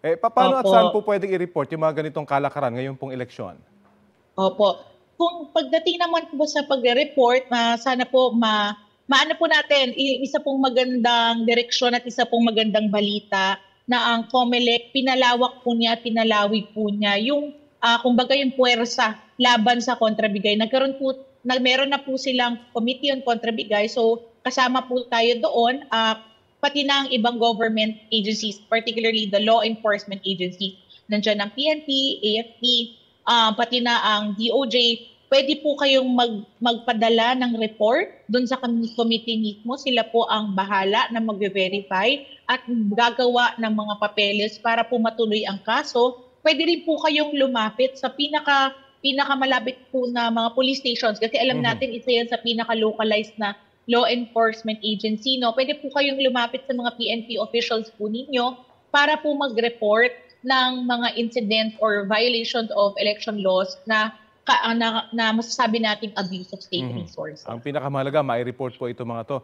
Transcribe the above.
Paano at Opo. saan po pwedeng i-report yung mga ganitong kalakaran ngayon pong eleksyon? Opo. Kung pagdating naman po sa pagre-report, sana po maano po natin, isa pong magandang direksyon at isa pong magandang balita na ang COMELEC pinalawak po niya, pinalawig po niya yung kumbaga yung puwersa laban sa kontrabigay. Meron na po silang committee on kontrabigay. So kasama po tayo doon, pati na ang ibang government agencies, particularly the law enforcement agencies. Nandiyan ang PNP, AFP, pati na ang DOJ, pwede po kayong magpadala ng report doon sa committee mismo. Sila po ang bahala na mag-verify at gagawa ng mga papeles para po matuloy ang kaso. Pwede rin po kayong lumapit sa pinakamalapit po na mga police stations kasi alam natin isa yan sa pinaka-localized na law enforcement agency. No? Pwede po kayong lumapit sa mga PNP officials po ninyo para po mag-report ng mga incidents or violations of election laws na masasabi nating abuse of state resources. Ang pinakamahalaga, mai-report po ito mga to.